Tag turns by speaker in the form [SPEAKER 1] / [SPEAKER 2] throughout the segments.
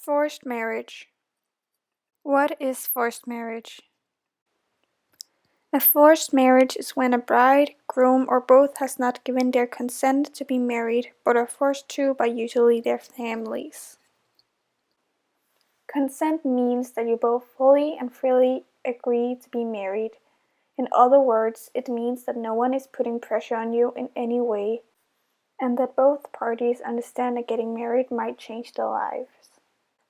[SPEAKER 1] Forced marriage. What is forced marriage? A forced marriage is when a bride, groom, or both has not given their consent to be married, but are forced to by usually their families. Consent means that you both fully and freely agree to be married. In other words, it means that no one is putting pressure on you in any way, and that both parties understand that getting married might change their lives.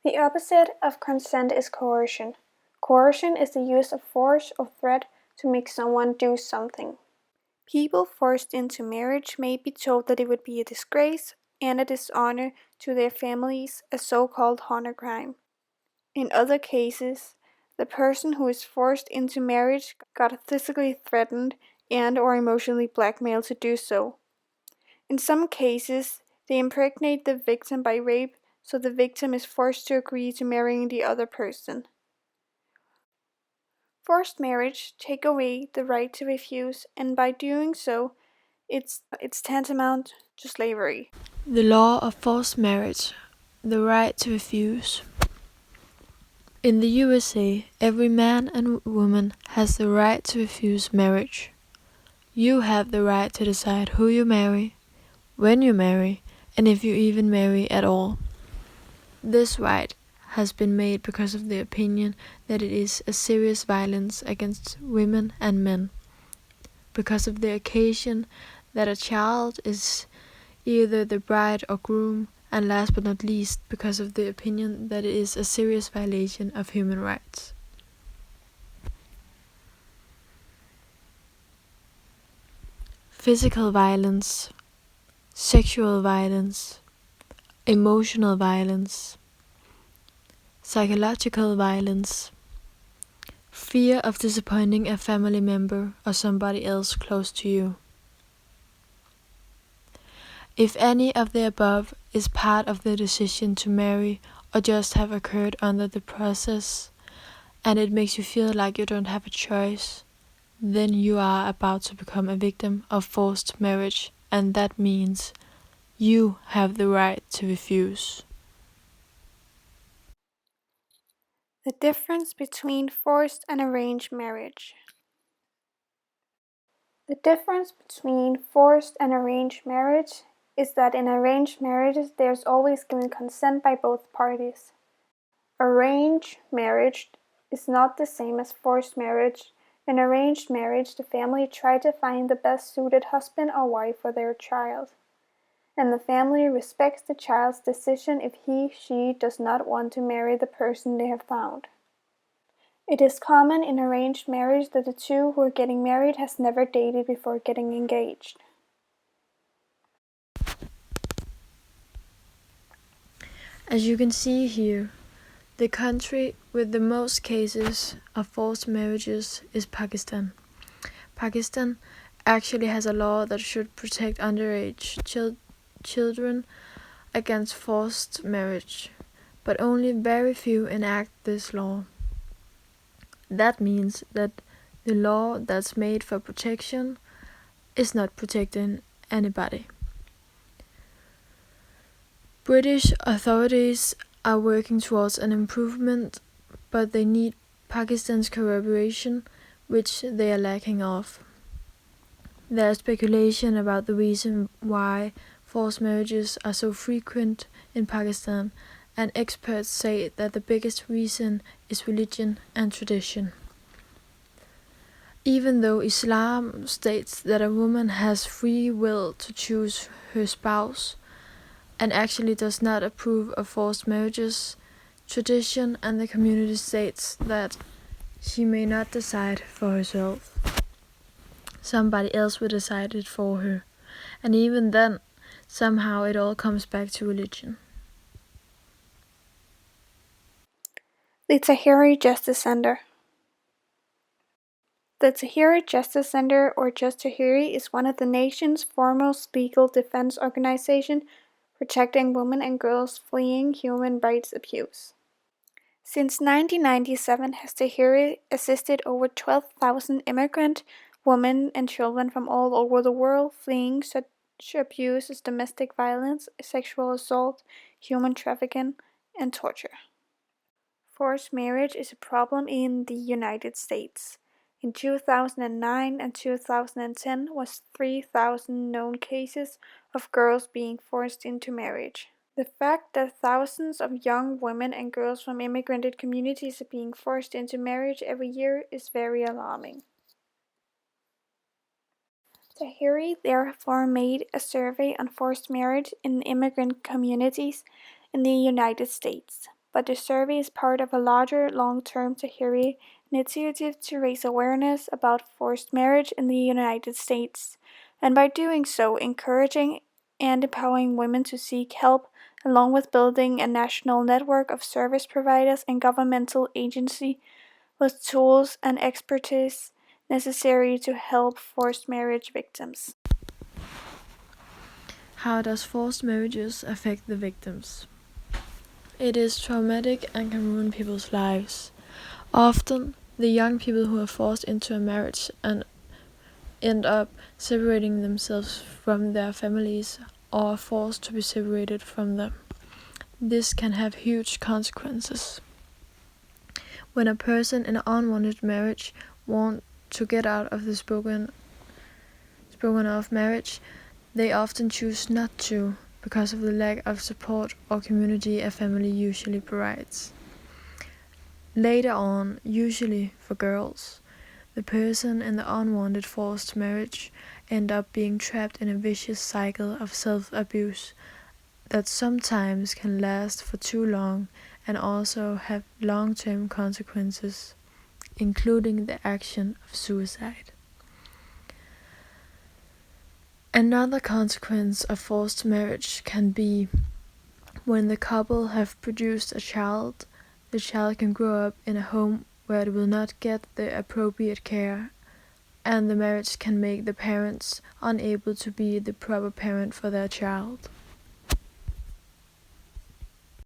[SPEAKER 1] The opposite of consent is coercion. Coercion is the use of force or threat to make someone do something. People forced into marriage may be told that it would be a disgrace and a dishonor to their families, a so-called honor crime. In other cases, the person who is forced into marriage got physically threatened and or emotionally blackmailed to do so. In some cases, they impregnate the victim by rape, so the victim is forced to agree to marrying the other person. Forced marriage takes away the right to refuse, and by doing so, it's tantamount to slavery.
[SPEAKER 2] The law of forced marriage, the right to refuse. In the USA, every man and woman has the right to refuse marriage. You have the right to decide who you marry, when you marry, and if you even marry at all. This right has been made because of the opinion that it is a serious violence against women and men, because of the occasion that a child is either the bride or groom, and last but not least, because of the opinion that it is a serious violation of human rights. Physical violence, sexual violence, emotional violence, psychological violence, fear of disappointing a family member or somebody else close to you. If any of the above is part of the decision to marry or just have occurred under the process, and it makes you feel like you don't have a choice, then you are about to become a victim of forced marriage, and that means you have the right to refuse.
[SPEAKER 1] The difference between forced and arranged marriage. The difference between forced and arranged marriage is that in arranged marriages there is always given consent by both parties. Arranged marriage is not the same as forced marriage. In arranged marriage, the family try to find the best suited husband or wife for their child, and the family respects the child's decision if she does not want to marry the person they have found. It is common in arranged marriage that the two who are getting married has never dated before getting engaged.
[SPEAKER 2] As you can see here, the country with the most cases of forced marriages is Pakistan. Pakistan actually has a law that should protect underage children against forced marriage, but only very few enact this law. That means that the law that's made for protection is not protecting anybody. British authorities are working towards an improvement, but they need Pakistan's cooperation, which they are lacking of. There is speculation about the reason why forced marriages are so frequent in Pakistan, and experts say that the biggest reason is religion and tradition. Even though Islam states that a woman has free will to choose her spouse, and actually does not approve of forced marriages, tradition and the community states that she may not decide for herself. Somebody else will decide it for her, and even then, somehow it all comes back to religion.
[SPEAKER 1] The Tahrir Justice Center. The Tahrir Justice Center, or Just Tahrir, is one of the nation's foremost legal defense organizations protecting women and girls fleeing human rights abuse. Since 1997, has Tahrir assisted over 12,000 immigrant women and children from all over the world fleeing such abuse as domestic violence, sexual assault, human trafficking, and torture. Forced marriage is a problem in the United States. In 2009 and 2010 was 3,000 known cases of girls being forced into marriage. The fact that thousands of young women and girls from immigrant communities are being forced into marriage every year is very alarming. Tahiri therefore made a survey on forced marriage in immigrant communities in the United States. But the survey is part of a larger long-term Tahiri initiative to raise awareness about forced marriage in the United States, and by doing so encouraging and empowering women to seek help, along with building a national network of service providers and governmental agencies with tools and expertise necessary to help forced marriage victims.
[SPEAKER 2] How does forced marriages affect the victims? It is traumatic and can ruin people's lives. Often, the young people who are forced into a marriage and end up separating themselves from their families or are forced to be separated from them. This can have huge consequences. When a person in an unwanted marriage wants to get out of the spoken of marriage, they often choose not to because of the lack of support or community a family usually provides. Later on, usually for girls, the person in the unwanted forced marriage end up being trapped in a vicious cycle of self-abuse that sometimes can last for too long and also have long-term consequences, including the action of suicide. Another consequence of forced marriage can be when the couple have produced a child, the child can grow up in a home where it will not get the appropriate care, and the marriage can make the parents unable to be the proper parent for their child.